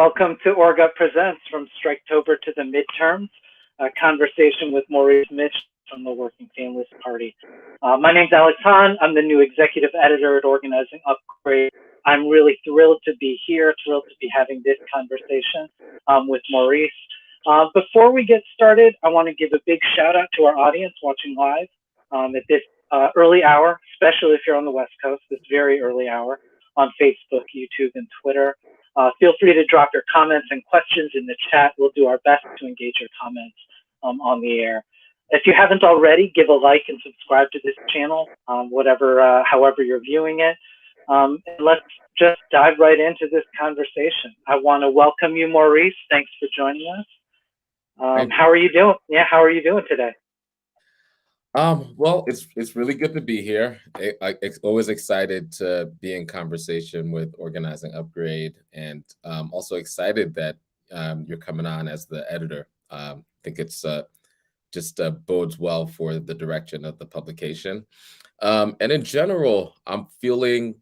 Welcome to OrgUp Presents from Striketober to the Midterms, a conversation with Maurice Mitchell from the Working Families Party. My name's Alex Hahn. I'm the new executive editor at Organizing Upgrade. I'm really thrilled to be here, thrilled to be having this conversation with Maurice. Before we get started, I want to give a big shout out to our audience watching live at this early hour, especially if you're on the West Coast, this very early hour on Facebook, YouTube, and Twitter. Feel free to drop your comments and questions in the chat. We'll do our best to engage your comments on the air. If you haven't already, give a like and subscribe to this channel, however you're viewing it. And let's just dive right into this conversation. I want to welcome you, Maurice. Thanks for joining us. How are you doing? Yeah, how are you doing today? Well, it's really good to be here. Always excited to be in conversation with Organizing Upgrade, and also excited that you're coming on as the editor. I think it's just bodes well for the direction of the publication. And in general, I'm feeling,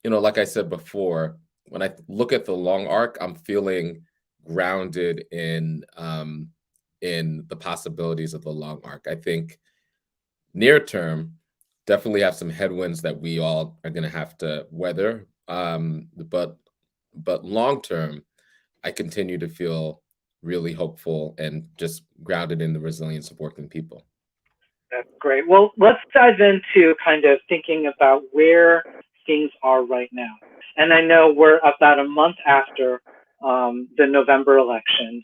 like I said before, when I look at the long arc, I'm feeling grounded in the possibilities of the long arc. I think near term, definitely have some headwinds that we all are going to have to weather. But long term, I continue to feel really hopeful and just grounded in the resilience of working people. That's great. Well, let's dive into kind of thinking about where things are right now. And I know we're about a month after the November elections.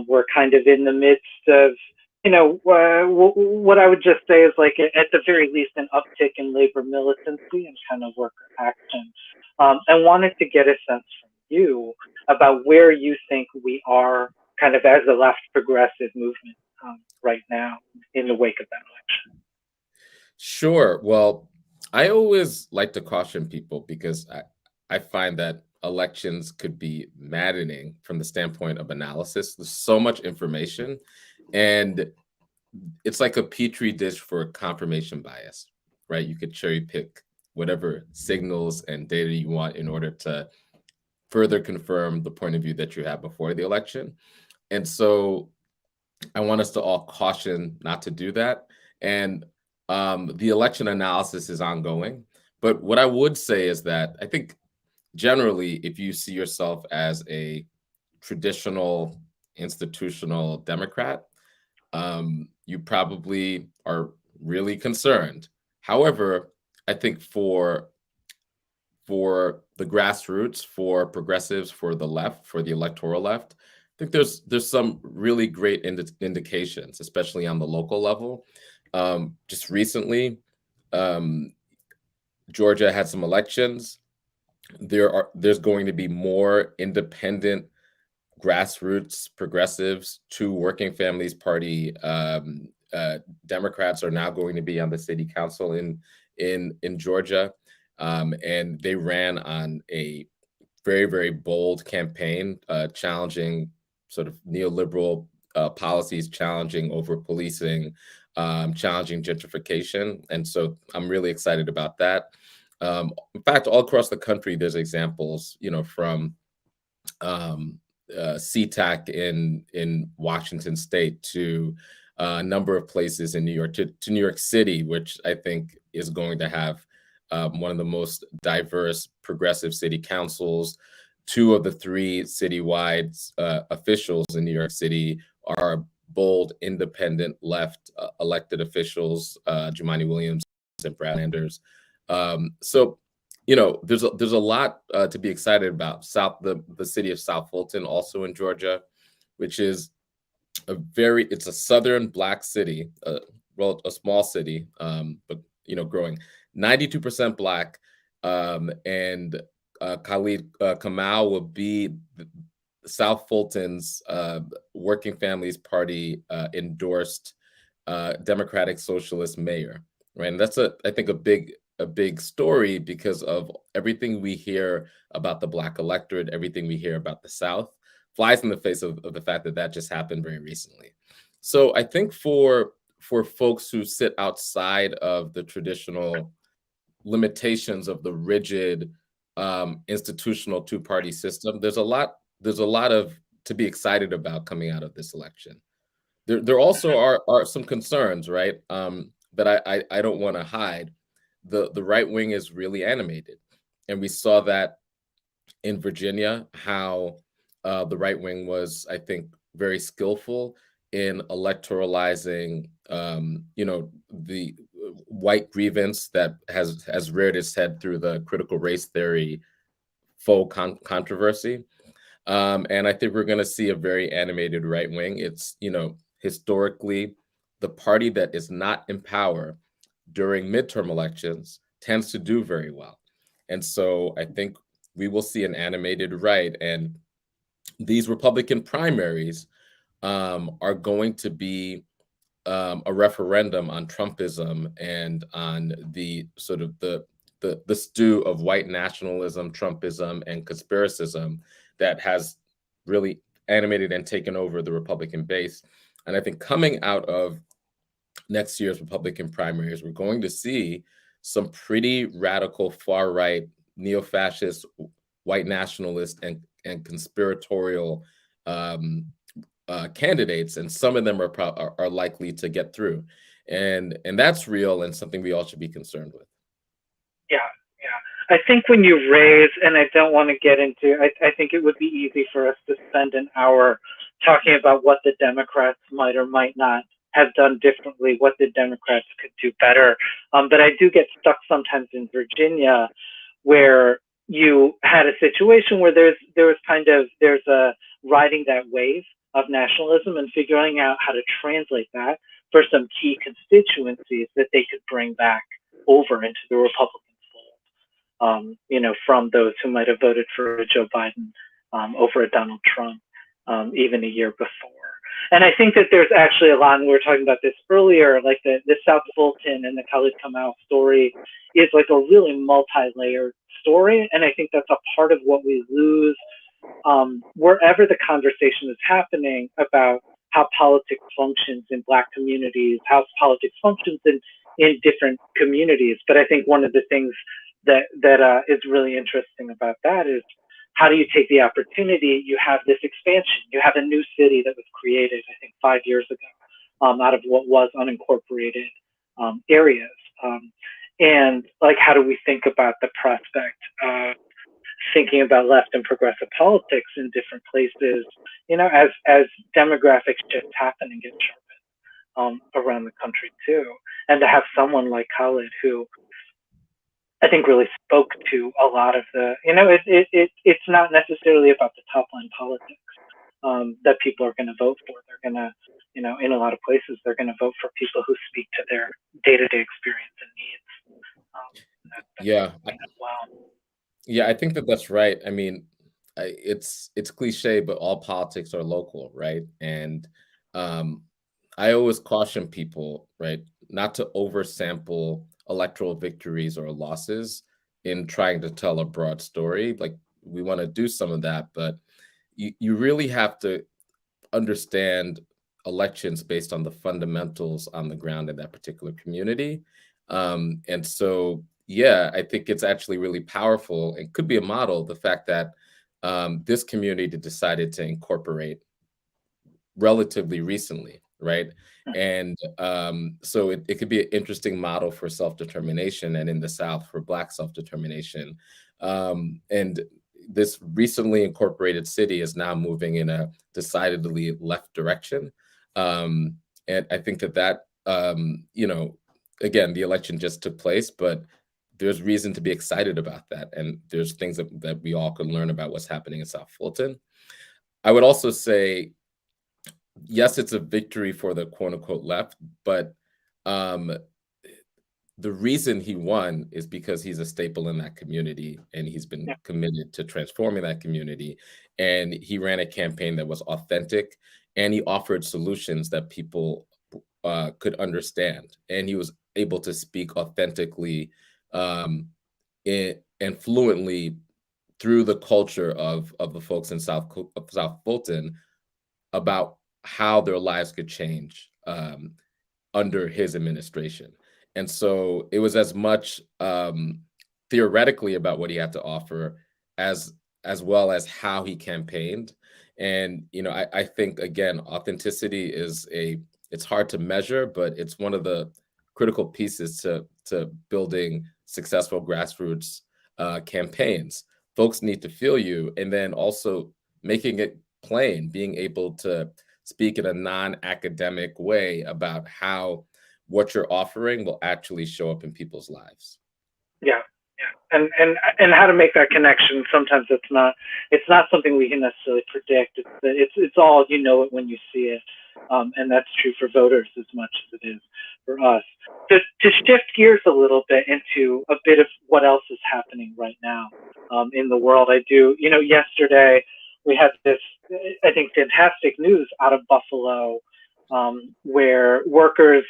We're kind of in the midst of what I would just say is, like, at the very least, an uptick in labor militancy and kind of worker action. I wanted to get a sense from you about where you think we are kind of as a left progressive movement right now in the wake of that election. Sure. Well, I always like to caution people because I find that elections could be maddening from the standpoint of analysis. There's so much information, and it's like a petri dish for confirmation bias, right? You could cherry pick whatever signals and data you want in order to further confirm the point of view that you have before the election. And so I want us to all caution not to do that. And the election analysis is ongoing. But what I would say is that I think generally, if you see yourself as a traditional institutional Democrat, you probably are really concerned. However, I think for the grassroots, for progressives, for the left, for the electoral left, I think there's some really great indications, especially on the local level. Just recently, Georgia had some elections. There's going to be more independent grassroots progressives. Two Working Families Party Democrats are now going to be on the city council in Georgia, and they ran on a very, very bold campaign challenging sort of neoliberal policies, challenging over policing, challenging gentrification, and so I'm really excited about that. In fact, all across the country, there's examples, from SeaTac in Washington State to a number of places in New York, to New York City, which I think is going to have one of the most diverse progressive city councils. Two of the three citywide officials in New York City are bold, independent, left elected officials, Jumaane Williams and Brad Sanders. So there's a lot to be excited about. The city of South Fulton, also in Georgia, which is it's a southern Black city, a small city, but growing, 92% Black, and Khalid Kamal will be South Fulton's Working Families Party endorsed Democratic Socialist mayor, right? And that's I think a big story because of everything we hear about the Black electorate, everything we hear about the South flies in the face of the fact that just happened very recently. So I think for folks who sit outside of the traditional limitations of the rigid institutional two-party system, there's a lot there's a lot of to be excited about coming out of this election. There also are some concerns, right? But I don't want to hide. The right wing is really animated, and we saw that in Virginia, how the right wing was, I think, very skillful in electoralizing, the white grievance that has reared its head through the critical race theory faux controversy. And I think we're going to see a very animated right wing. It's, historically, the party that is not in power during midterm elections tends to do very well. And so I think we will see an animated right. And these Republican primaries are going to be a referendum on Trumpism and on the sort of the stew of white nationalism, Trumpism, and conspiracism that has really animated and taken over the Republican base. And I think coming out of next year's Republican primaries, we're going to see some pretty radical far right, neo fascist, white nationalist, and conspiratorial candidates, and some of them are likely to get through, and that's real and something we all should be concerned with. Yeah, yeah. I think when you raise, and I don't want to get into, I think it would be easy for us to spend an hour talking about what the Democrats might or might not have done differently, what the Democrats could do better. But I do get stuck sometimes in Virginia, where you had a situation where there's a riding that wave of nationalism and figuring out how to translate that for some key constituencies that they could bring back over into the Republican fold, from those who might have voted for Joe Biden over a Donald Trump even a year before. And I think that there's actually a lot, and we were talking about this earlier, like the South Fulton and the Khalid Kamau story is like a really multi-layered story. And I think that's a part of what we lose wherever the conversation is happening about how politics functions in Black communities, how politics functions in different communities. But I think one of the things that is really interesting about that is how do you take the opportunity? You have this expansion. You have a new city that was created, I think, 5 years ago, out of what was unincorporated areas. And like, how do we think about the prospect of thinking about left and progressive politics in different places, as demographic shifts happen and get sharpened around the country too. And to have someone like Khalid who I think really spoke to a lot of the, it's not necessarily about the top line politics that people are going to vote for. They're going to, in a lot of places, they're going to vote for people who speak to their day-to-day experience and needs. Yeah. Wow. Yeah, I think that's right. I mean, it's cliche, but all politics are local, right? And I always caution people, right, not to oversample electoral victories or losses in trying to tell a broad story. Like, we want to do some of that, but you really have to understand elections based on the fundamentals on the ground in that particular community. And so, yeah, I think it's actually really powerful and could be a model, the fact that this community decided to incorporate relatively recently, right? And so it could be an interesting model for self-determination, and in the South for Black self-determination. And this recently incorporated city is now moving in a decidedly left direction. And I think that again, the election just took place, but there's reason to be excited about that. And there's things that we all can learn about what's happening in South Fulton. I would also say, yes, it's a victory for the quote unquote left, but the reason he won is because he's a staple in that community and he's been committed to transforming that community. And he ran a campaign that was authentic and he offered solutions that people could understand. And he was able to speak authentically and fluently through the culture of the folks in South Fulton about how their lives could change under his administration. And so it was as much theoretically about what he had to offer as as well as how he campaigned. And, I think, again, authenticity it's hard to measure, but it's one of the critical pieces to building successful grassroots campaigns. Folks need to feel you, and then also making it plain, being able to speak in a non-academic way about how what you're offering will actually show up in people's lives. Yeah, yeah, and how to make that connection. Sometimes it's not something we can necessarily predict. It's all, you know it when you see it, and that's true for voters as much as it is for us. To shift gears a little bit into a bit of what else is happening right now in the world. Yesterday we had this, I think, fantastic news out of Buffalo, where workers,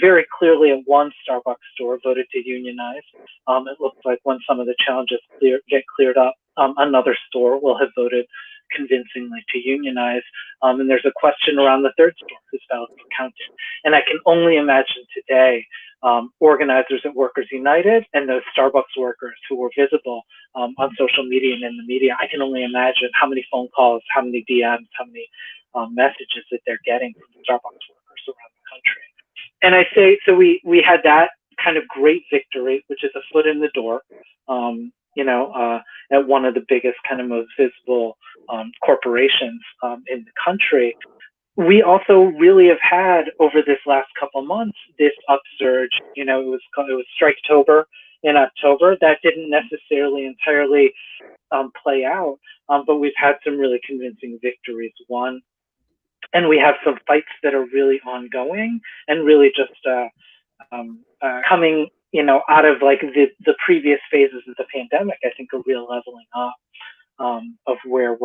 very clearly at one Starbucks store voted to unionize. It looks like when some of the challenges get cleared up, another store will have voted convincingly to unionize. And there's a question around the third store whose ballots were counted. And I can only imagine today, organizers at Workers United and those Starbucks workers who were visible on social media and in the media. I can only imagine how many phone calls, how many DMs, how many messages that they're getting from Starbucks workers around the country. And I say, so we had that kind of great victory, which is a foot in the door, at one of the biggest, kind of most visible corporations in the country. We also really have had, over this last couple months, this upsurge. It was Striketober in October. That didn't necessarily entirely play out, but we've had some really convincing victories won. And we have some fights that are really ongoing and really just coming, out of like the previous phases of the pandemic. I think a real leveling up of where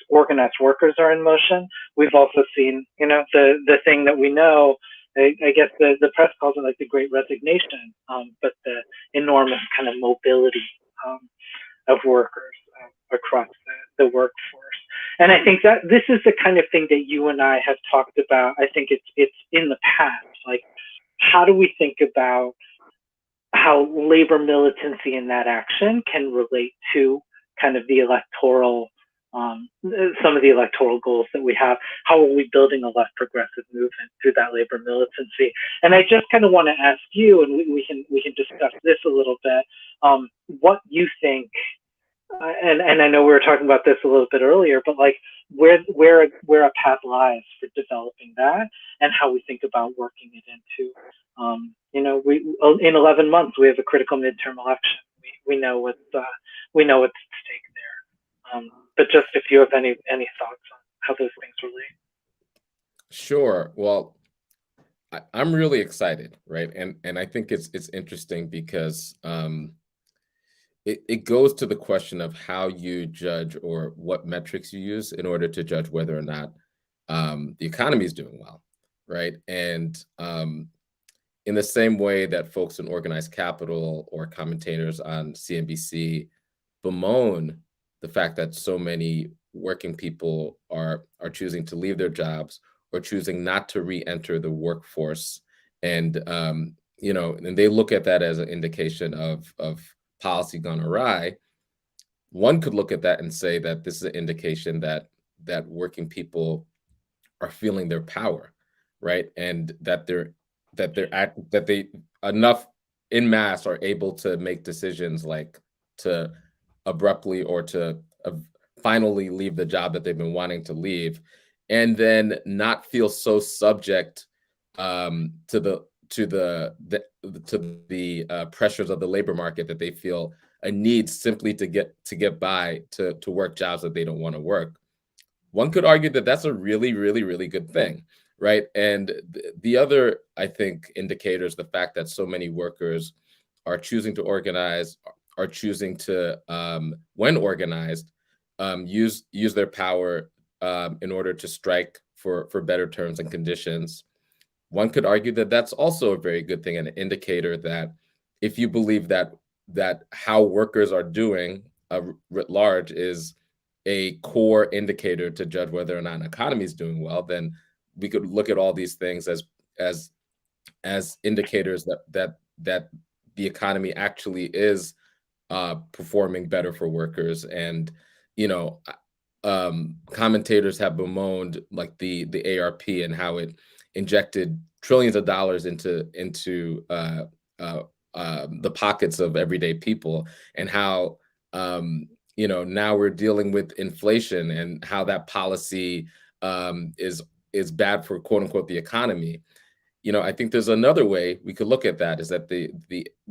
organized workers are in motion. We've also seen, the thing that we know, I guess the press calls it like the Great Resignation, but the enormous kind of mobility of workers across the workforce. And I think that this is the kind of thing that you and I have talked about. I think it's in the past. Like, how do we think about how labor militancy in that action can relate to kind of the electoral, some of the electoral goals that we have? How are we building a less progressive movement through that labor militancy? And I just kind of want to ask you, and we can discuss this a little bit, what you think. And I know we were talking about this a little bit earlier, but like where a path lies for developing that, and how we think about working it into, we in 11 months we have a critical midterm election. We know what's at stake there. But just if you have any thoughts on how those things relate. Sure. Well, I'm really excited, right? And I think it's interesting because it goes to the question of how you judge or what metrics you use in order to judge whether or not the economy is doing well, right? And in the same way that folks in organized capital or commentators on CNBC bemoan the fact that so many working people are choosing to leave their jobs or choosing not to re-enter the workforce, and and they look at that as an indication of policy gone awry. One could look at that and say that this is an indication that working people are feeling their power, right? And that they enough in mass are able to make decisions like to abruptly or to finally leave the job that they've been wanting to leave, and then not feel so subject to the pressures of the labor market that they feel a need simply to get by to work jobs that they don't want to work. One could argue that that's a really, really, really good thing, right? And the other, I think, indicator is the fact that so many workers are choosing to organize, are choosing to, when organized, use their power in order to strike for better terms and conditions. One could argue that that's also a very good thing, and an indicator that if you believe that how workers are doing writ large is a core indicator to judge whether or not an economy is doing well, then we could look at all these things as indicators that the economy actually is performing better for workers. And you know, commentators have bemoaned like the ARP and how it injected trillions of dollars into the pockets of everyday people, and how now we're dealing with inflation and how that policy is bad for quote unquote the economy. I think there's another way we could look at that, is that the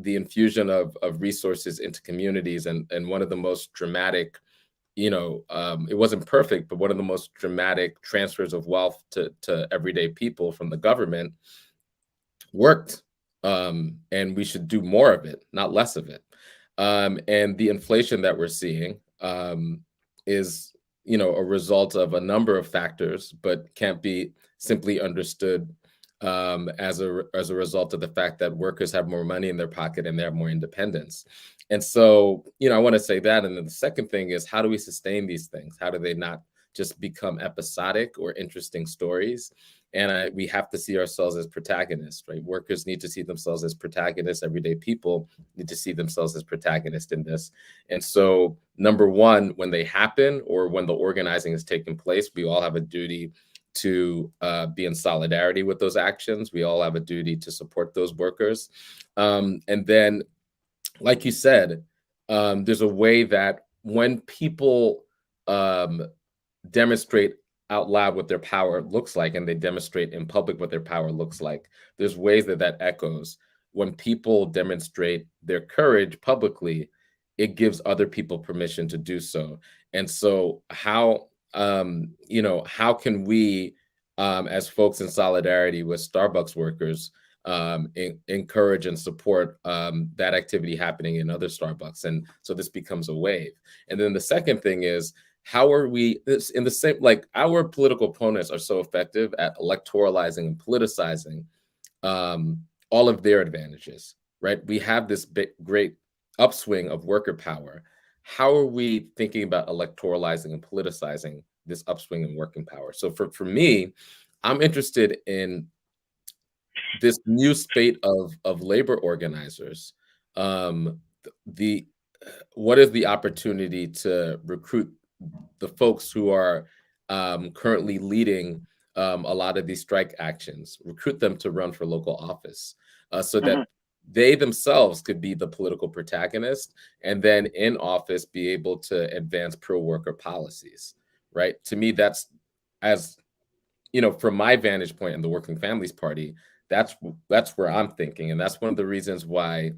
infusion of resources into communities, and one of the most dramatic, it wasn't perfect, but one of the most dramatic transfers of wealth to everyday people from the government worked. And we should do more of it, not less of it. And the inflation that we're seeing is, a result of a number of factors, but can't be simply understood as a result of the fact that workers have more money in their pocket and they have more independence. And so, I want to say that. And then the second thing is, how do we sustain these things? How do they not just become episodic or interesting stories? And we have to see ourselves as protagonists, right? Workers need to see themselves as protagonists. Everyday people need to see themselves as protagonists in this. And so, number one, when they happen or when the organizing is taking place, we all have a duty to be in solidarity with those actions. We all have a duty to support those workers. And then, like you said, there's a way that when people demonstrate out loud what their power looks like, and they demonstrate in public what their power looks like, there's ways that echoes. When people demonstrate their courage publicly, it gives other people permission to do so. And so how can we, as folks in solidarity with Starbucks workers, encourage and support that activity happening in other Starbucks? And so this becomes a wave. And then the second thing is, how are we in the same, like, our political opponents are so effective at electoralizing and politicizing all of their advantages, right? We have this great upswing of worker power. How are we thinking about electoralizing and politicizing this upswing in working power? So for me, I'm interested in this new spate of labor organizers. What is the opportunity to recruit the folks who are currently leading a lot of these strike actions, recruit them to run for local office, so that they themselves could be the political protagonist, and then in office be able to advance pro-worker policies, right? To me, that's, as from my vantage point in the Working Families Party, that's where I'm thinking. And that's one of the reasons why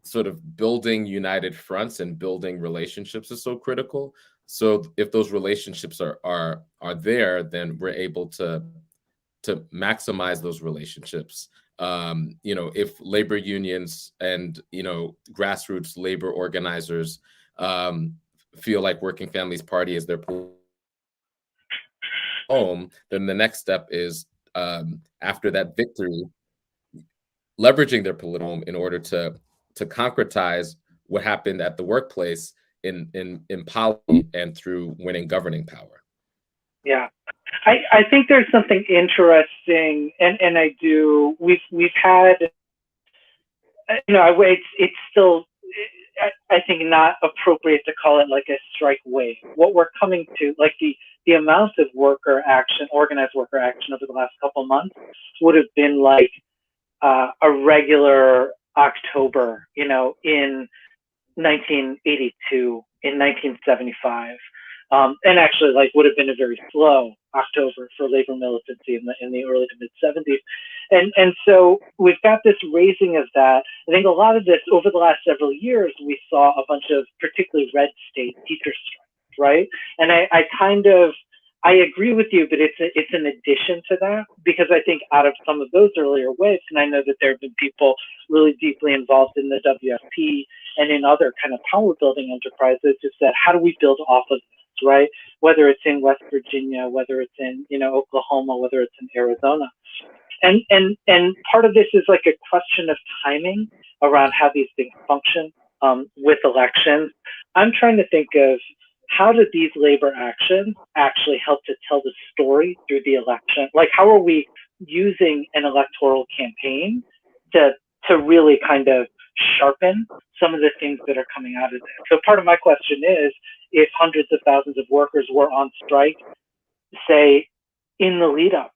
sort of building united fronts and building relationships is so critical. So if those relationships are there, then we're able to maximize those relationships. If labor unions and grassroots labor organizers feel like Working Families Party is their home, then the next step is, after that victory, leveraging their political home in order to concretize what happened at the workplace in policy and through winning governing power. Yeah, I think there's something interesting, and we've had, it's still, I think, not appropriate to call it like a strike wave. What we're coming to, like the amount of worker action, organized worker action over the last couple of months would have been like a regular October, in 1982, in 1975. And actually, like, would have been a very slow October for labor militancy in the early to mid 70s. And so we've got this raising of that. I think a lot of this over the last several years, we saw a bunch of particularly red state teacher strikes, right? And I agree with you, but it's an addition to that, because I think out of some of those earlier waves, and I know that there have been people really deeply involved in the WFP and in other kind of power building enterprises, is that how do we build off of this, right? Whether it's in West Virginia, whether it's in Oklahoma, whether it's in Arizona, and part of this is like a question of timing around how these things function with elections. I'm trying to think of, how do these labor actions actually help to tell the story through the election? Like, how are we using an electoral campaign to really kind of sharpen some of the things that are coming out of this. So part of my question is, if hundreds of thousands of workers were on strike, say, in the lead up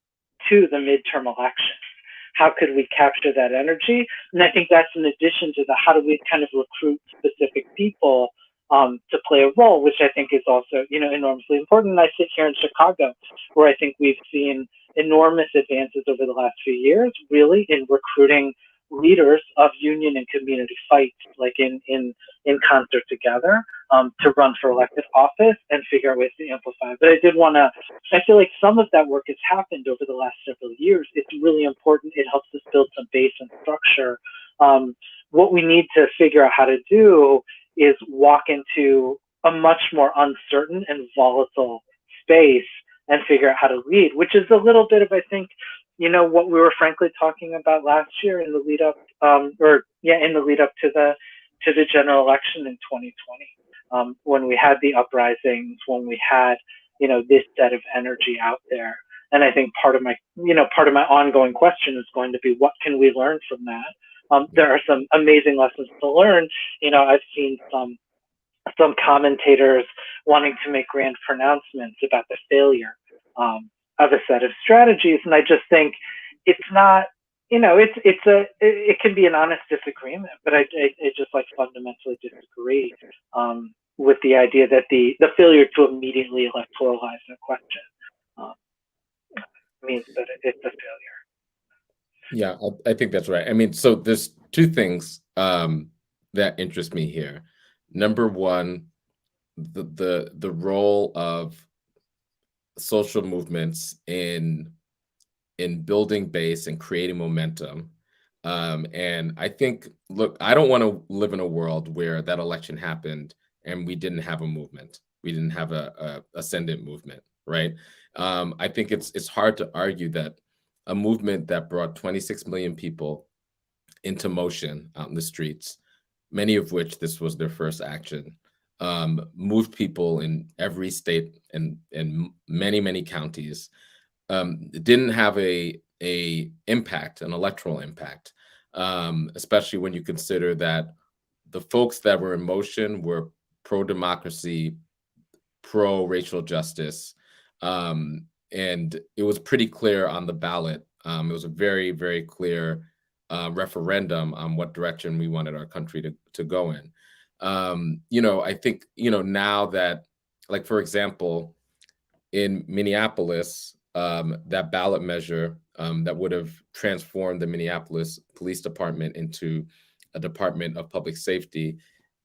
to the midterm election, how could we capture that energy? And I think that's in addition to the how do we kind of recruit specific people to play a role, which I think is also, enormously important. And I sit here in Chicago, where I think we've seen enormous advances over the last few years, really in recruiting leaders of union and community fights, like in concert together, to run for elected office and figure out ways to amplify. But I feel like some of that work has happened over the last several years. It's really important. It helps us build some base and structure. What we need to figure out how to do is walk into a much more uncertain and volatile space and figure out how to lead, which is a little bit of, I think, what we were frankly talking about last year in the lead up, to the general election in 2020, when we had the uprisings, when we had, this set of energy out there. And I think part of my ongoing question is going to be, what can we learn from that? There are some amazing lessons to learn. I've seen some commentators wanting to make grand pronouncements about the failure of a set of strategies, and I just think it's not. It can be an honest disagreement, but I just fundamentally disagree with the idea that the failure to immediately electoralize a question means that it's a failure. Yeah, I think that's right. I mean, so there's two things that interest me here. Number one, the role of social movements in building base and creating momentum. And I think, look, I don't want to live in a world where that election happened and we didn't have a movement. We didn't have a ascendant movement, right? I think it's hard to argue that a movement that brought 26 million people into motion out in the streets, many of which this was their first action, moved people in every state and many counties, didn't have an electoral impact, especially when you consider that the folks that were in motion were pro-democracy, pro-racial justice, and it was pretty clear on the ballot. It was a very, very clear referendum on what direction we wanted our country to go in. I think, now that, like, for example, in Minneapolis, that ballot measure that would have transformed the Minneapolis Police Department into a Department of Public Safety,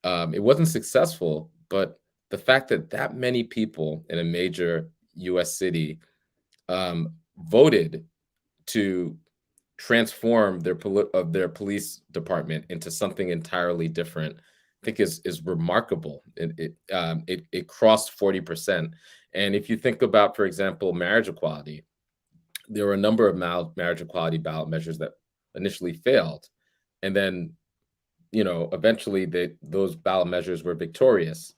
it wasn't successful, but the fact that many people in a major U.S. city voted to transform their police department into something entirely different, I think is remarkable. It crossed 40%. And if you think about, for example, marriage equality, there were a number of marriage equality ballot measures that initially failed, and then eventually those ballot measures were victorious.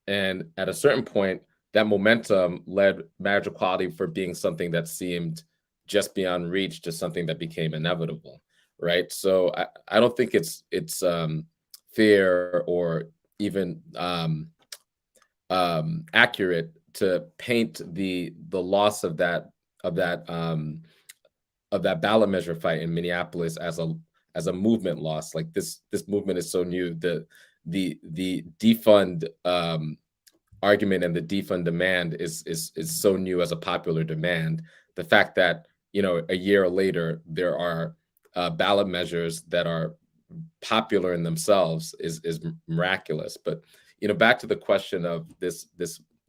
And at a certain point, that momentum led marriage equality from being something that seemed just beyond reach to something that became inevitable, right? So I don't think it's fair or even accurate to paint the loss of that ballot measure fight in Minneapolis as a movement loss. Like this movement is so new. The defund argument and the defund demand is so new as a popular demand. The fact that a year later there are ballot measures that are popular in themselves is miraculous. But back to the question of this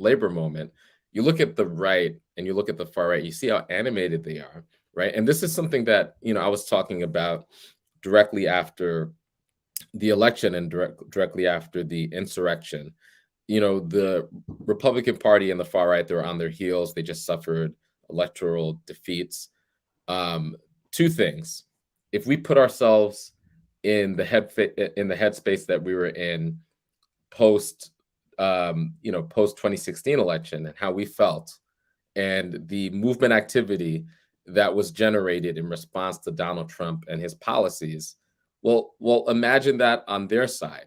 labor moment, you look at the right and you look at the far right, you see how animated they are, right? And this is something that I was talking about directly after the election and directly after the insurrection. The Republican Party and the far right, they were on their heels. They just suffered electoral defeats. Two things: if we put ourselves in the headspace that we were in post 2016 election and how we felt, and the movement activity that was generated in response to Donald Trump and his policies, well, imagine that on their side.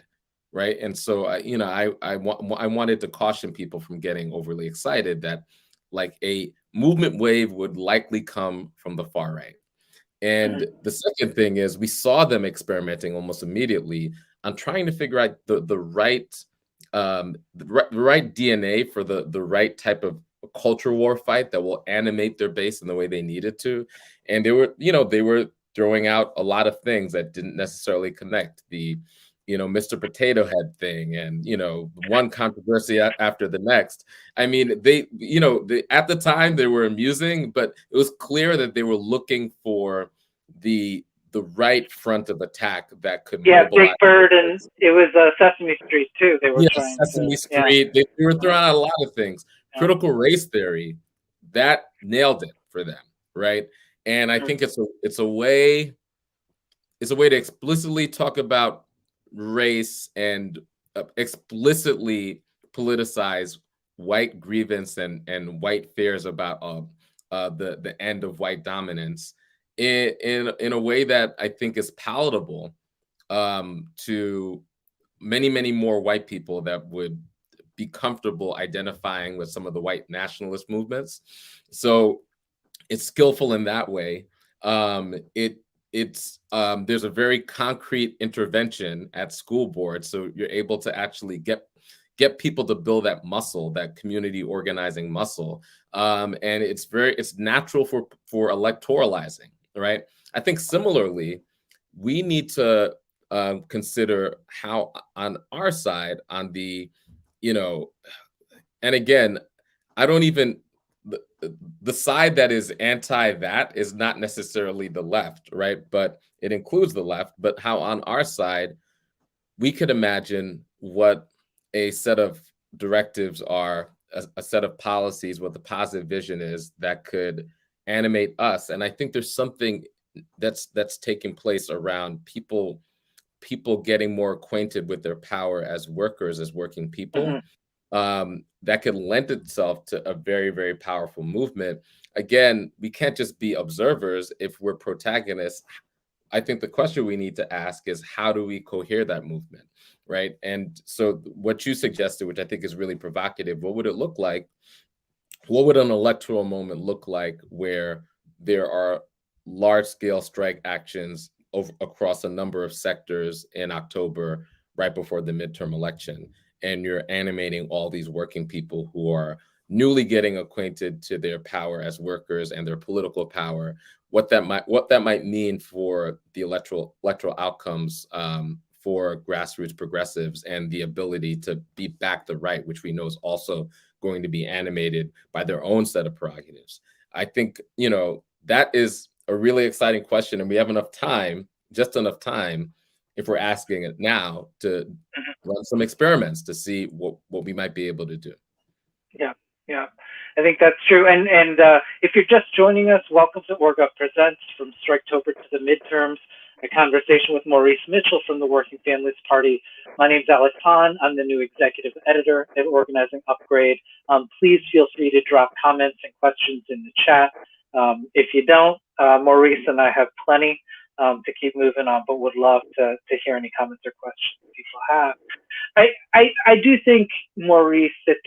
right? And so I wanted to caution people from getting overly excited that like a movement wave would likely come from the far right. And the second thing is we saw them experimenting almost immediately on trying to figure out the right DNA for the right type of culture war fight that will animate their base in the way they needed to. And they were throwing out a lot of things that didn't necessarily connect. The Mr. Potato Head thing, and one controversy after the next. I mean, at the time they were amusing, but it was clear that they were looking for the right front of attack that could Big mobilize. Bird, and it was Sesame Street too. They were Yes, trying to, Sesame Street. They were throwing out a lot of things. yeah. Critical race theory, that nailed it for them, right? And I think it's a way to explicitly talk about race and explicitly politicize white grievance and white fears about the end of white dominance in a way that I think is palatable to many more white people that would be comfortable identifying with some of the white nationalist movements. So it's skillful in that way. There's a very concrete intervention at school boards, so you're able to actually get people to build that muscle, that community organizing muscle, and it's natural for electoralizing, right? I think similarly, we need to consider how on our side, on the, and again, I don't even the side that is anti that is not necessarily the left, right? But it includes the left. But how on our side, we could imagine what a set of directives are, a set of policies, what the positive vision is that could animate us. And I think there's something that's taking place around people getting more acquainted with their power as workers, as working people. That could lend itself to a very, very powerful movement. Again, we can't just be observers if we're protagonists. I think the question we need to ask is, how do we cohere that movement, right? And so what you suggested, which I think is really provocative, what would it look like? What would an electoral moment look like where there are large-scale strike actions across a number of sectors in October, right before the midterm election, and you're animating all these working people who are newly getting acquainted to their power as workers and their political power, what that might mean for the electoral outcomes for grassroots progressives and the ability to beat back the right, which we know is also going to be animated by their own set of prerogatives. I think, that is a really exciting question, and we have just enough time, if we're asking it now, to run some experiments to see what we might be able to do. Yeah, I think that's true. And if you're just joining us, welcome to OrgUp Presents, From Striketober to the Midterms, a conversation with Maurice Mitchell from the Working Families Party. My name's Alex Hahn. I'm the new executive editor at Organizing Upgrade. Please feel free to drop comments and questions in the chat. If you don't, Maurice and I have plenty to keep moving on, but would love to hear any comments or questions people have. I do think, Maurice, that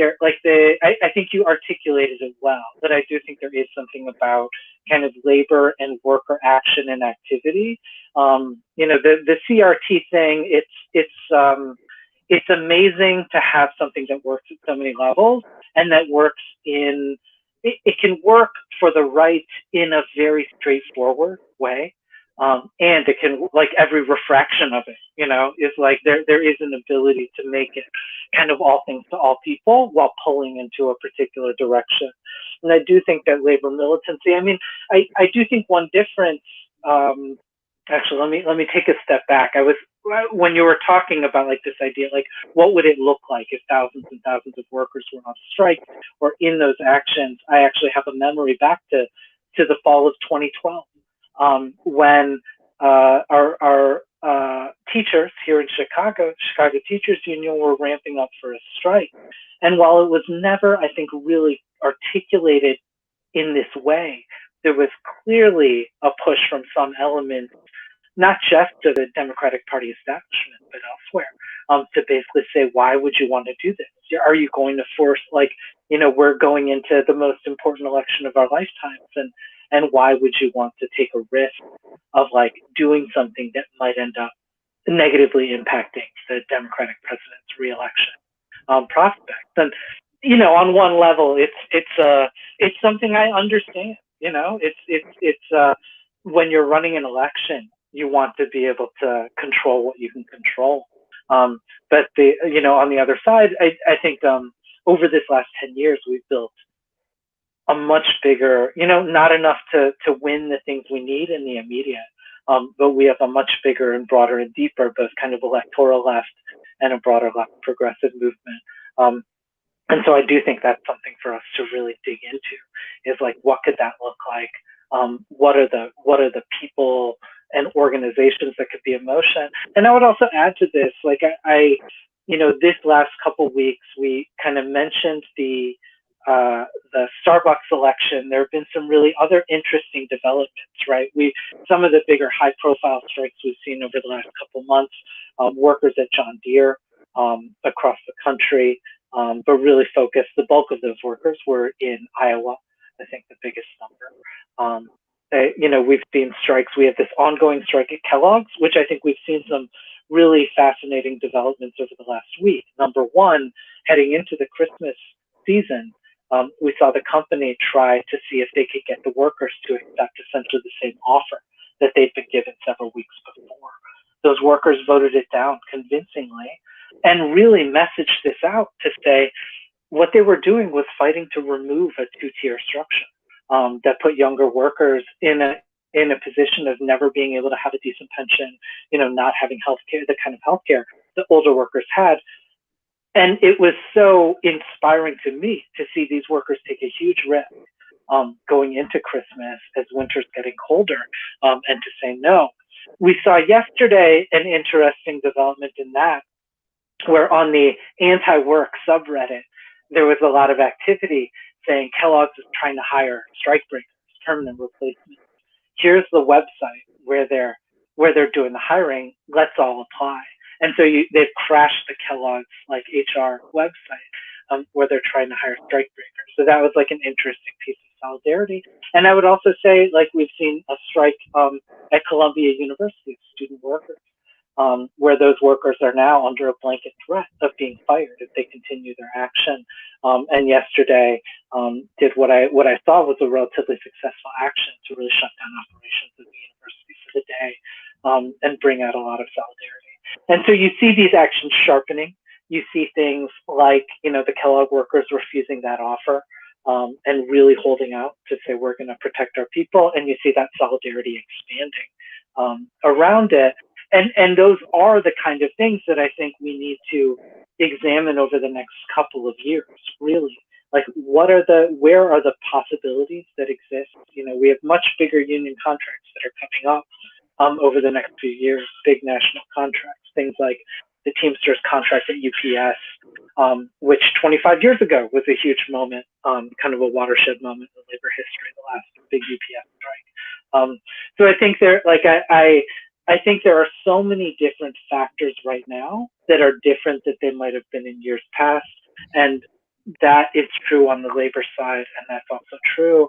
I think you articulated it well, that I do think there is something about kind of labor and worker action and activity. The CRT thing, it's amazing to have something that works at so many levels, and that works it can work for the right in a very straightforward way. And it can, like, every refraction of it, is like there is an ability to make it kind of all things to all people while pulling into a particular direction. And I do think that labor militancy, I do think one difference, actually, let me take a step back. When you were talking about like this idea, like what would it look like if thousands and thousands of workers were on strike or in those actions, I actually have a memory back to the fall of 2012. When our teachers here in Chicago Teachers Union, were ramping up for a strike. And while it was never, I think, really articulated in this way, there was clearly a push from some elements, not just to the Democratic Party establishment, but elsewhere, to basically say, why would you want to do this? Are you going to force, like, we're going into the most important election of our lifetimes, and why would you want to take a risk of like doing something that might end up negatively impacting the Democratic president's reelection prospects? And on one level, it's something I understand. It's when you're running an election, you want to be able to control what you can control. But on the other side, I think over this last 10 years, we've built a much bigger, not enough to win the things we need in the immediate, but we have a much bigger and broader and deeper, both kind of electoral left and a broader left progressive movement. And so I do think that's something for us to really dig into, is like, what could that look like? What are the people and organizations that could be in motion? And I would also add to this, like I this last couple of weeks, we kind of mentioned the Starbucks election. There have been some really other interesting developments, right? Some of the bigger high profile strikes we've seen over the last couple of months, workers at John Deere across the country, but really focused. The bulk of those workers were in Iowa, I think the biggest number. We've seen strikes. We have this ongoing strike at Kellogg's, which I think we've seen some really fascinating developments over the last week. Number one, heading into the Christmas season, we saw the company try to see if they could get the workers to accept essentially the same offer that they'd been given several weeks before. Those workers voted it down convincingly and really messaged this out to say what they were doing was fighting to remove a two-tier structure that put younger workers in a position of never being able to have a decent pension, not having healthcare, the kind of healthcare that older workers had. And it was so inspiring to me to see these workers take a huge risk going into Christmas as winter's getting colder, and to say no. We saw yesterday an interesting development in that, where on the anti-work subreddit, there was a lot of activity saying Kellogg's is trying to hire strike breakers, permanent replacements. Here's the website where they're doing the hiring. Let's all apply. And so they've crashed the Kellogg's like HR website where they're trying to hire strike breakers. So that was like an interesting piece of solidarity. And I would also say, like, we've seen a strike at Columbia University, student workers, where those workers are now under a blanket threat of being fired if they continue their action. And yesterday did what I thought was a relatively successful action to really shut down operations at the university for the day and bring out a lot of solidarity. And so you see these actions sharpening. You see things like, the Kellogg workers refusing that offer and really holding out to say, we're going to protect our people. And you see that solidarity expanding around it. And those are the kind of things that I think we need to examine over the next couple of years, really. Like, where are the possibilities that exist? We have much bigger union contracts that are coming up over the next few years, big national contracts, things like the Teamsters contract at UPS, which 25 years ago was a huge moment, kind of a watershed moment in labor history, the last big UPS strike. So I think I think there are so many different factors right now that are different that they might have been in years past. And that is true on the labor side. And that's also true,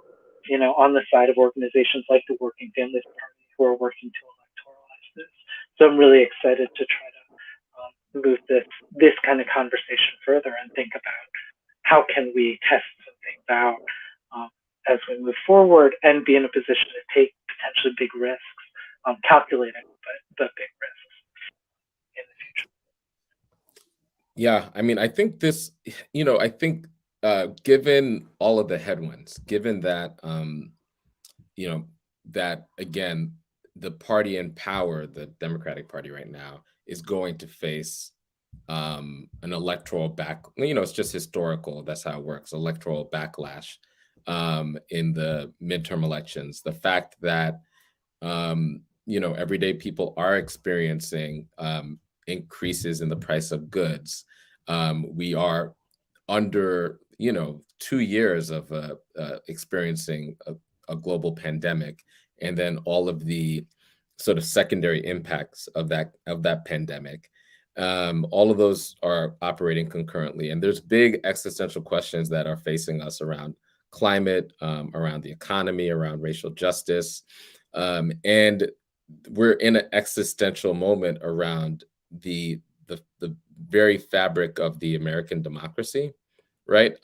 on the side of organizations like the Working Families Party, who are working to electoralize this. So I'm really excited to try to move this kind of conversation further and think about how can we test some things out as we move forward and be in a position to take potentially big risks. Calculated, but big risks in the future. Yeah, I mean, I think this, I think given all of the headwinds, given that, that again, the party in power, the Democratic Party right now, is going to face an electoral it's just historical. That's how it works. Electoral backlash in the midterm elections. The fact that everyday people are experiencing increases in the price of goods. We are under, 2 years of experiencing a global pandemic, and then all of the sort of secondary impacts of that pandemic. All of those are operating concurrently, and there's big existential questions that are facing us around climate, around the economy, around racial justice, and we're in an existential moment around the very fabric of the American democracy, right?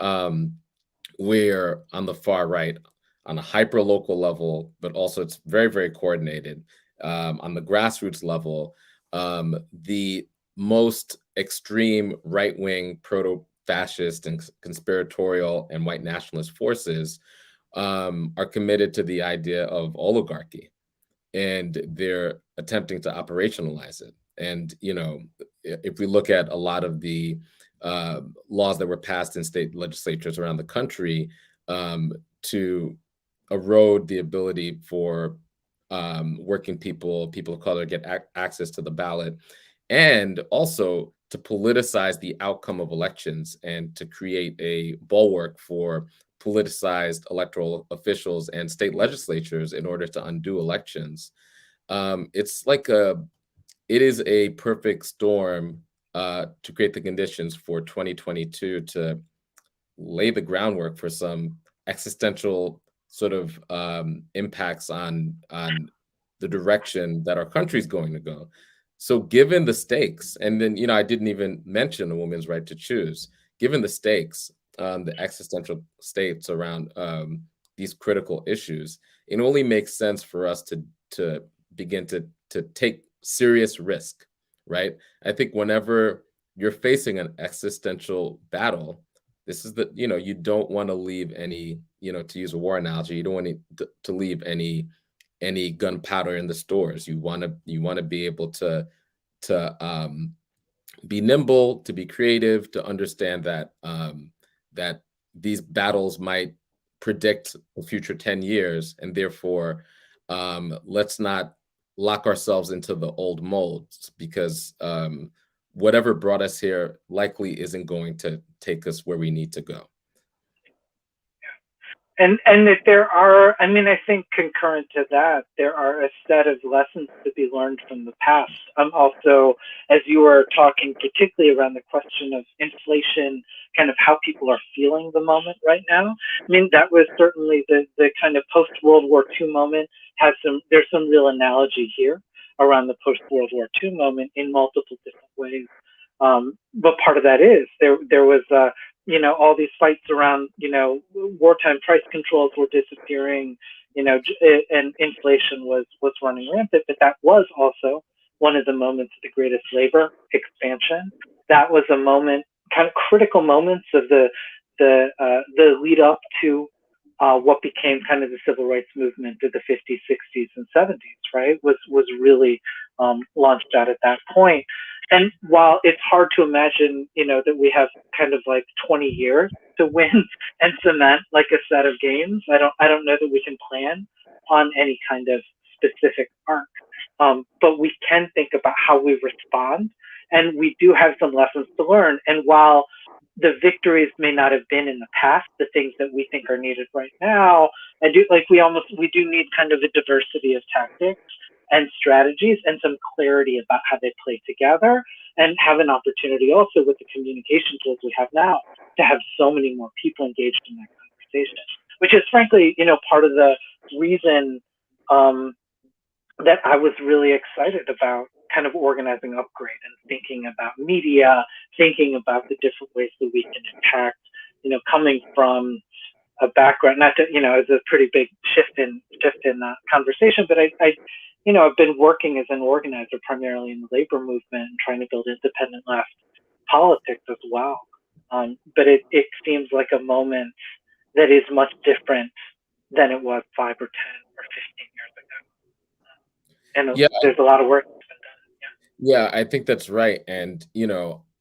Where on the far right, on a hyper local level, but also it's very, very coordinated. On the grassroots level, the most extreme right wing proto fascist and conspiratorial and white nationalist forces are committed to the idea of oligarchy, and they're attempting to operationalize it. And if we look at a lot of the laws that were passed in state legislatures around the country to erode the ability for working people of color get access to the ballot, and also to politicize the outcome of elections and to create a bulwark for politicized electoral officials and state legislatures in order to undo elections. It's like it is a perfect storm to create the conditions for 2022 to lay the groundwork for some existential sort of impacts on the direction that our country is going to go. So, given the stakes, and then I didn't even mention a woman's right to choose. Given the stakes, the existential states around these critical issues, it only makes sense for us to begin to take serious risk, right? I think whenever you're facing an existential battle, this is you don't want to leave any, to use a war analogy, you don't want to leave any gunpowder in the stores. You want to be able to be nimble, to be creative, to understand that these battles might predict the future 10 years, and therefore let's not lock ourselves into the old molds, because whatever brought us here likely isn't going to take us where we need to go. And that there are, I mean, I think concurrent to that, there are a set of lessons to be learned from the past. Also, as you were talking, particularly around the question of inflation, kind of how people are feeling the moment right now. I mean, that was certainly the kind of post World War II moment. There's some real analogy here around the post World War II moment in multiple different ways. But part of that is there was all these fights around, wartime price controls were disappearing, and inflation was running rampant. But that was also one of the moments of the greatest labor expansion. That was a moment, kind of critical moments of the lead up to what became kind of the civil rights movement of the 50s, 60s, and 70s, right? Was really launched out at that point. And while it's hard to imagine, that we have kind of like 20 years to win and cement like a set of games, I don't know that we can plan on any kind of specific arc. But we can think about how we respond, and we do have some lessons to learn. And while the victories may not have been in the past, the things that we think are needed right now, we do need kind of a diversity of tactics and strategies and some clarity about how they play together, and have an opportunity also with the communication tools we have now to have so many more people engaged in that conversation, which is frankly, part of the reason that I was really excited about kind of organizing Upgrade and thinking about media, thinking about the different ways that we can impact, coming from a background, not that, it's a pretty big shift in conversation, but I've been working as an organizer primarily in the labor movement and trying to build independent left politics as well. But it seems like a moment that is much different than it was 5 or 10 or 15 years ago. And Yeah, there's a lot of work that's been done. yeah, I think that's right. And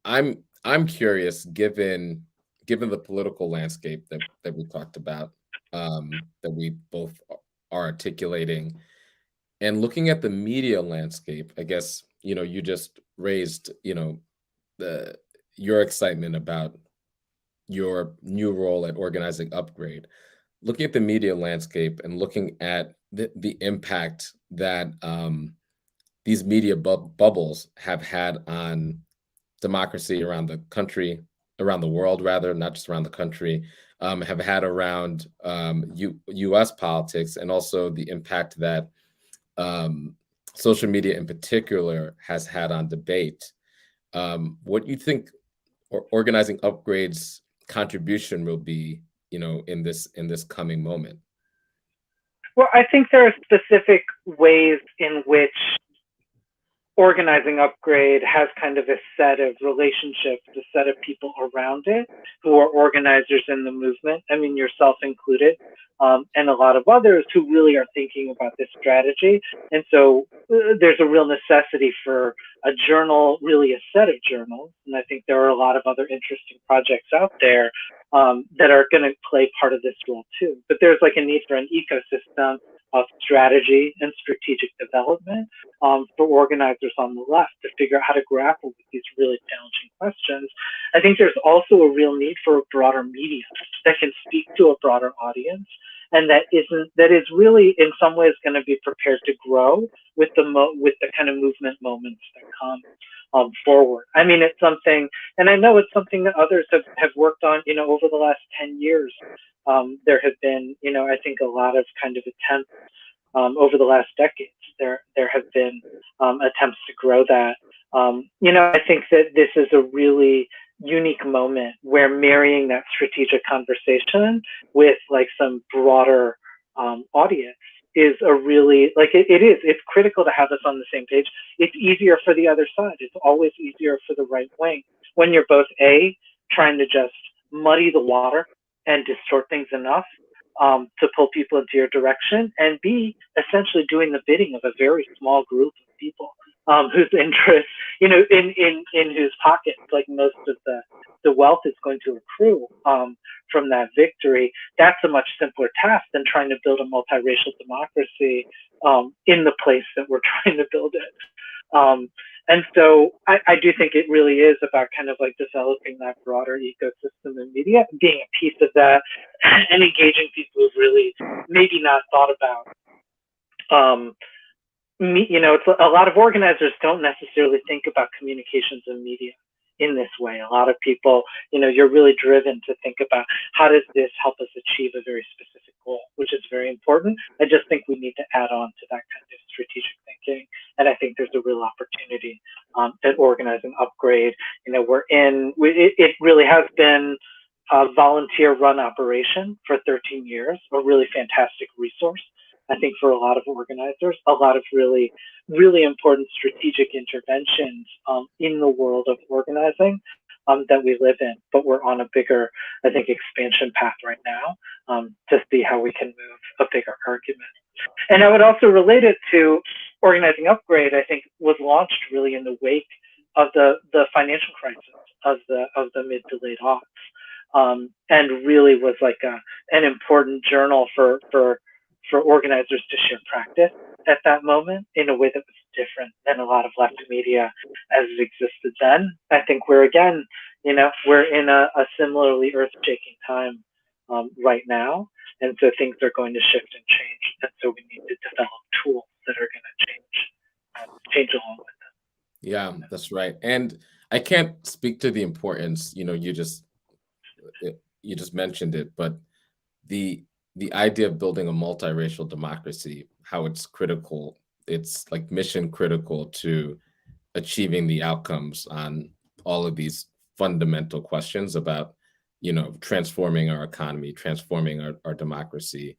I'm curious, given the political landscape that we talked about, that we both are articulating, and looking at the media landscape. I guess you just raised your excitement about your new role at organizing Upgrade. Looking at the media landscape and looking at the impact that these media bubbles have had on democracy around the country, around the world, rather, not just around the country, have had around U.S. politics, and also the impact that social media in particular has had on debate. What you think organizing upgrades contribution will be, in this coming moment? Well, I think there are specific ways in which organizing upgrade has kind of a set of relationships, a set of people around it who are organizers in the movement. I mean, yourself included, and a lot of others who really are thinking about this strategy. And so there's a real necessity for a journal, really a set of journals. And I think there are a lot of other interesting projects out there that are going to play part of this role too. But there's like a need for an ecosystem of strategy and strategic development for organizers on the left to figure out how to grapple with these really challenging questions. I think there's also a real need for a broader media that can speak to a broader audience, and that is really in some ways going to be prepared to grow with the kind of movement moments that come forward. I mean, it's something, and I know it's something that others have worked on, over the last 10 years. There have been, I think a lot of kind of attempts over the last decades. There have been attempts to grow that. I think that this is a really unique moment where marrying that strategic conversation with like some broader audience is a really, like it's critical to have us on the same page. It's easier for the other side. It's always easier for the right wing when you're both trying to just muddy the water and distort things enough to pull people into your direction, and B, essentially doing the bidding of a very small group of people whose interests, in whose pockets, like most of the wealth is going to accrue from that victory. That's a much simpler task than trying to build a multiracial democracy in the place that we're trying to build it. And so I do think it really is about kind of like developing that broader ecosystem in media, being a piece of that, and engaging people who've really maybe not thought about. It's a lot of organizers don't necessarily think about communications and media in this way. A lot of people, you're really driven to think about how does this help us achieve a very specific goal, which is very important. I just think we need to add on to that kind of strategic thinking. And I think there's a real opportunity at Organizing Upgrade. It really has been a volunteer run operation for 13 years, a really fantastic resource. I think for a lot of organizers, a lot of really, really important strategic interventions in the world of organizing that we live in. But we're on a bigger, I think, expansion path right now to see how we can move a bigger argument. And I would also relate it to Organizing Upgrade. I think was launched really in the wake of the financial crisis of the mid to late aughts, and really was like an important journal for organizers to share practice at that moment in a way that was different than a lot of left media as it existed then. I think we're again, we're in a similarly earth-shaking time right now. And so things are going to shift and change. And so we need to develop tools that are going to change along with them. Yeah, that's right. And I can't speak to the importance, you just mentioned it, but the idea of building a multiracial democracy, how it's critical, it's like mission critical to achieving the outcomes on all of these fundamental questions about, transforming our economy, transforming our democracy,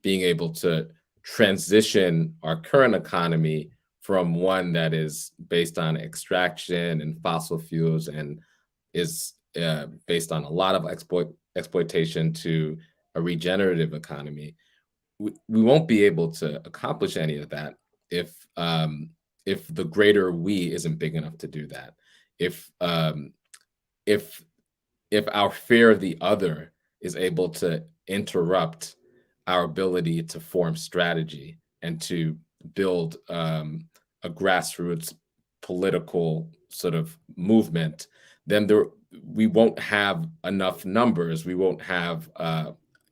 being able to transition our current economy from one that is based on extraction and fossil fuels and is based on a lot of exploitation to a regenerative economy. We won't be able to accomplish any of that if the greater we isn't big enough to do that. If our fear of the other is able to interrupt our ability to form strategy and to build a grassroots political sort of movement, then we won't have enough numbers. We won't have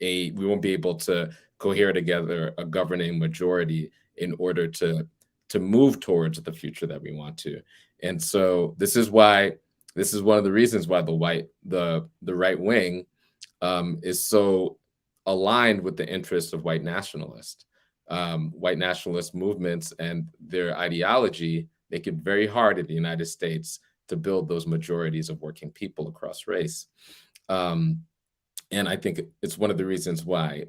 we won't be able to cohere together a governing majority in order to move towards the future that we want to. And so this is one of the reasons why the right wing is so aligned with the interests of white nationalists. White nationalist movements and their ideology make it very hard in the United States to build those majorities of working people across race. And I think it's one of the reasons why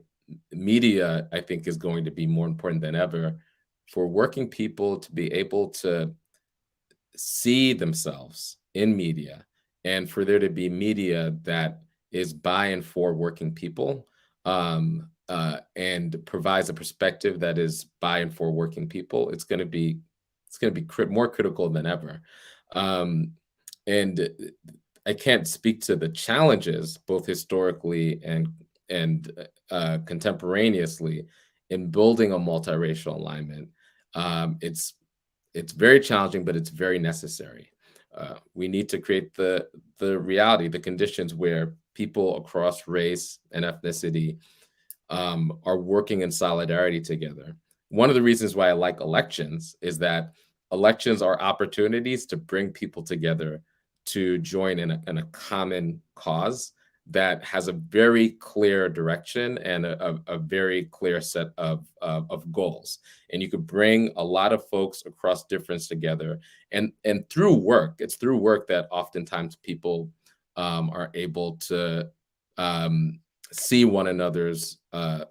media, I think, is going to be more important than ever for working people to be able to see themselves in media, and for there to be media that is by and for working people, and provides a perspective that is by and for working people. It's going to be more critical than ever. And I can't speak to the challenges, both historically and contemporaneously, in building a multiracial alignment. It's very challenging, but it's very necessary. We need to create the reality, the conditions where people across race and ethnicity are working in solidarity together. One of the reasons why I like elections is that elections are opportunities to bring people together to join in a common cause that has a very clear direction and a very clear set of goals. And you could bring a lot of folks across difference together. And through work, it's through work that oftentimes people are able to see one another's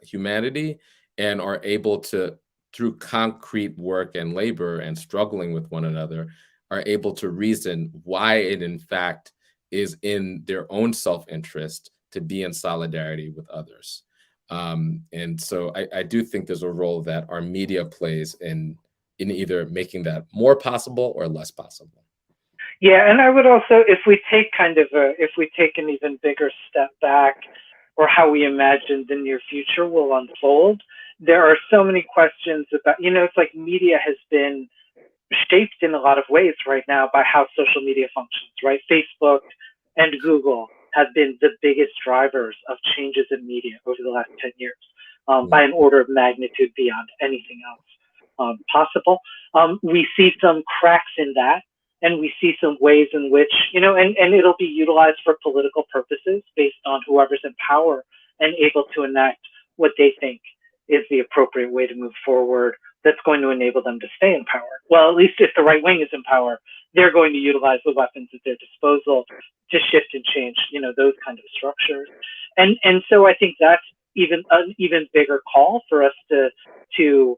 humanity, and are able to, through concrete work and labor and struggling with one another, are able to reason why it in fact is in their own self-interest to be in solidarity with others. And so I do think there's a role that our media plays in either making that more possible or less possible. Yeah, and I would also, if we take an even bigger step back, or how we imagine the near future will unfold, there are so many questions about, it's like media has been shaped in a lot of ways right now by how social media functions, right? Facebook and Google have been the biggest drivers of changes in media over the last 10 years, by an order of magnitude beyond anything else possible. We see some cracks in that, and we see some ways in which, and it'll be utilized for political purposes based on whoever's in power and able to enact what they think is the appropriate way to move forward that's going to enable them to stay in power. Well, at least if the right wing is in power, they're going to utilize the weapons at their disposal to shift and change, those kind of structures. And so I think that's an even bigger call for us to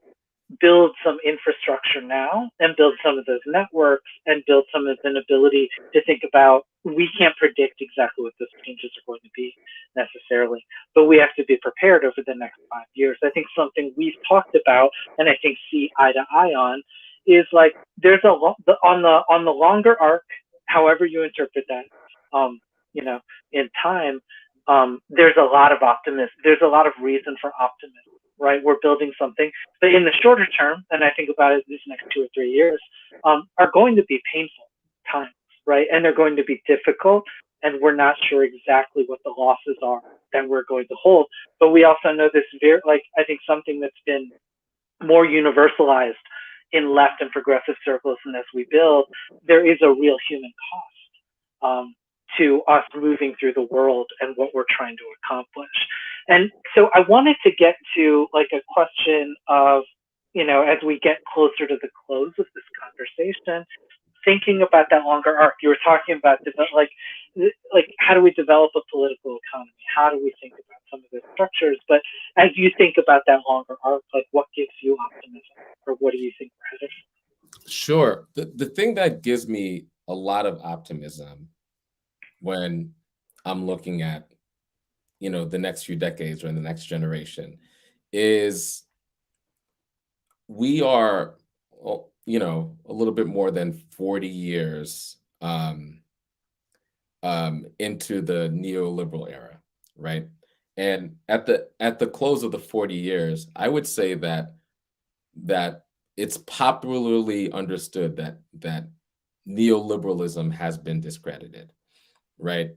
build some infrastructure now, and build some of those networks, and build some of an ability to think about, we can't predict exactly what those changes are going to be necessarily, but we have to be prepared over the next 5 years. I think something we've talked about, and I think see eye to eye on, is like there's on the longer arc, however you interpret that, in time, there's a lot of optimism. There's a lot of reason for optimism, right? We're building something, but in the shorter term, and I think about it these next 2 or 3 years, are going to be painful times, right? And they're going to be difficult, and we're not sure exactly what the losses are that we're going to hold. But we also know this I think something that's been more universalized in left and progressive circles, and as we build, there is a real human cost to us moving through the world and what we're trying to accomplish. And so I wanted to get to like a question of, as we get closer to the close of this conversation, thinking about that longer arc. You were talking about like how do we develop a political economy? How do we think about some of the structures? But as you think about that longer arc, like what gives you optimism, or what do you think we're headed for? Sure. The thing that gives me a lot of optimism when I'm looking at, the next few decades or in the next generation is we are, a little bit more than 40 years into the neoliberal era, right? And at the close of the 40 years, I would say that it's popularly understood that neoliberalism has been discredited, right?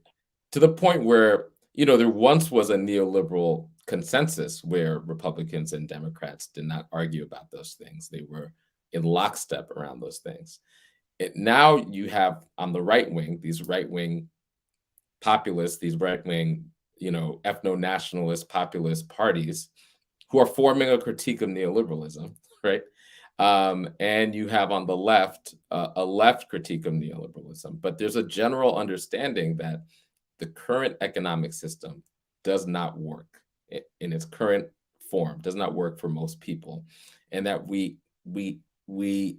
To the point where, there once was a neoliberal consensus where Republicans and Democrats did not argue about those things. They were in lockstep around those things. Now you have on the right wing, these right wing populists, these right wing, ethno-nationalist populist parties who are forming a critique of neoliberalism, right? And you have on the left a left critique of neoliberalism. But there's a general understanding that the current economic system does not work in its current form, does not work for most people, and that we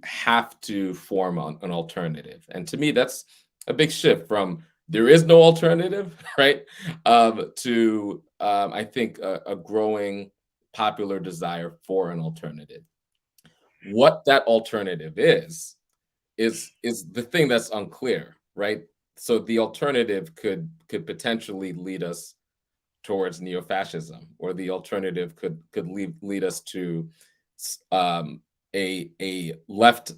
have to form an alternative. And to me, that's a big shift from there is no alternative, right, to I think a growing popular desire for an alternative. What that alternative is the thing that's unclear, right? So the alternative could potentially lead us towards neo-fascism, or the alternative could lead us to um, a left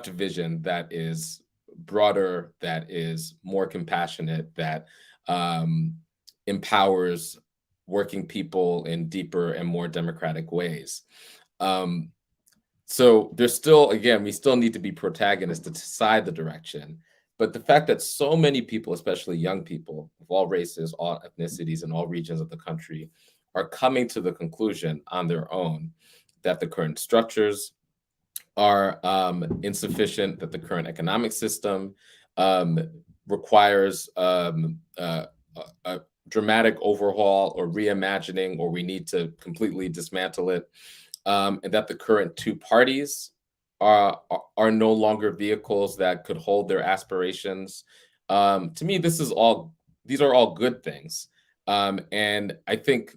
vision that is broader, that is more compassionate, that empowers working people in deeper and more democratic ways. Um, so there's still, again, we still need to be protagonists to decide the direction. But the fact that so many people, especially young people of all races, all ethnicities, and all regions of the country, are coming to the conclusion on their own that the current structures are insufficient, that the current economic system requires a dramatic overhaul or reimagining, or we need to completely dismantle it, and that the current two parties are no longer vehicles that could hold their aspirations. To me, these are all good things, and I think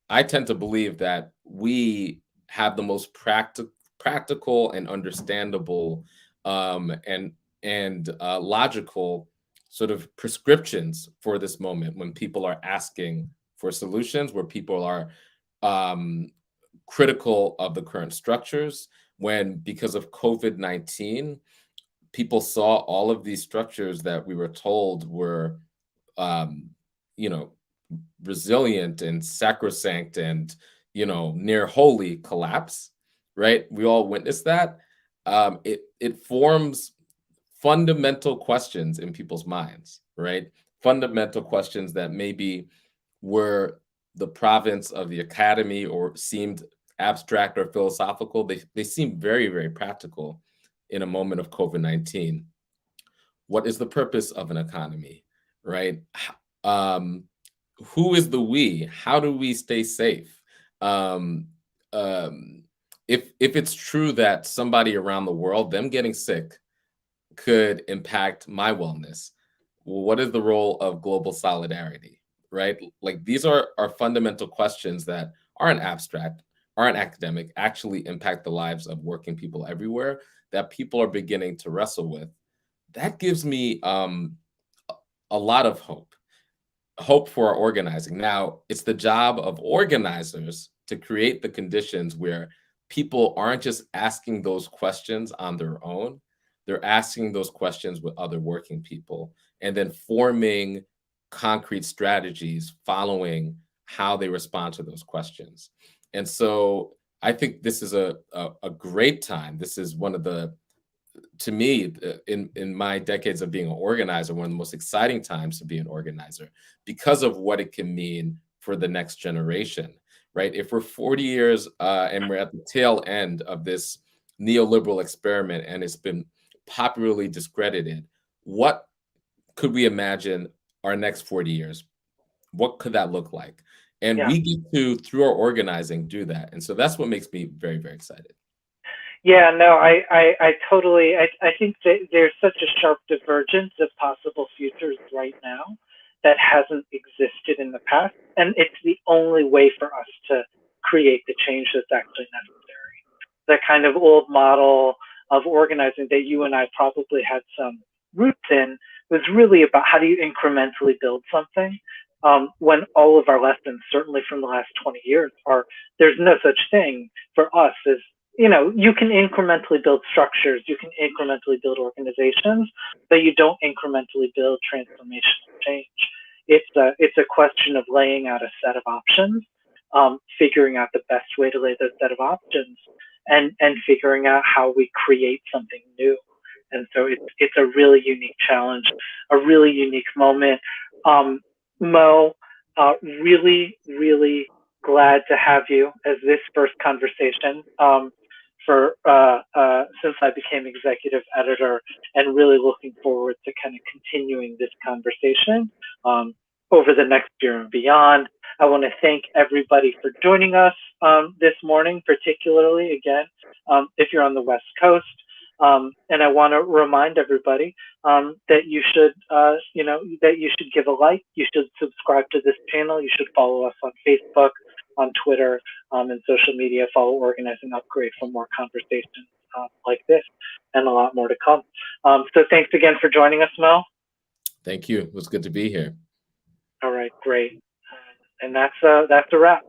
I tend to believe that we have the most practical and understandable and logical sort of prescriptions for this moment when people are asking for solutions, where people are um, critical of the current structures, when because of COVID-19, people saw all of these structures that we were told were, um, you know, resilient and sacrosanct and, near holy collapse, right? We all witnessed that. It forms fundamental questions in people's minds, right? Fundamental questions that maybe were the province of the academy or seemed abstract or philosophical. They seem very, very practical in a moment of COVID-19. What is the purpose of an economy, right? Um, who is the we? How do we stay safe? Um, um, if it's true that somebody around the world, them getting sick, could impact my wellness, well, what is the role of global solidarity, right? Like these are fundamental questions that aren't abstract, aren't academic, actually impact the lives of working people everywhere, that people are beginning to wrestle with. That gives me a lot of hope for our organizing. Now, it's the job of organizers to create the conditions where people aren't just asking those questions on their own. They're asking those questions with other working people and then forming concrete strategies following how they respond to those questions. And so I think this is a great time. This is one of the, to me, in my decades of being an organizer, one of the most exciting times to be an organizer because of what it can mean for the next generation, right? If we're 40 years and we're at the tail end of this neoliberal experiment and it's been popularly discredited, what could we imagine our next 40 years? What could that look like? And Yeah. we get to, through our organizing, do that. And so that's what makes me very, very excited. Yeah, no, I totally, I think that there's such a sharp divergence of possible futures right now that hasn't existed in the past. And it's the only way for us to create the change that's actually necessary. The kind of old model of organizing that you and I probably had some roots in was really about how do you incrementally build something, when all of our lessons, certainly from the last 20 years, are there's no such thing for us as, you can incrementally build structures, you can incrementally build organizations, but you don't incrementally build transformational change. It's a question of laying out a set of options, figuring out the best way to lay those set of options, and figuring out how we create something new. And so it's a really unique challenge, a really unique moment. Mo, really, really glad to have you as this first conversation for since I became executive editor, and really looking forward to kind of continuing this conversation over the next year and beyond. I want to thank everybody for joining us this morning, particularly again, if you're on the West Coast. And I want to remind everybody that you should, that you should give a like, you should subscribe to this channel, you should follow us on Facebook, on Twitter, and social media. Follow Organizing Upgrade for more conversations like this, and a lot more to come. So thanks again for joining us, Mel. Thank you. It was good to be here. All right, great. And that's a wrap.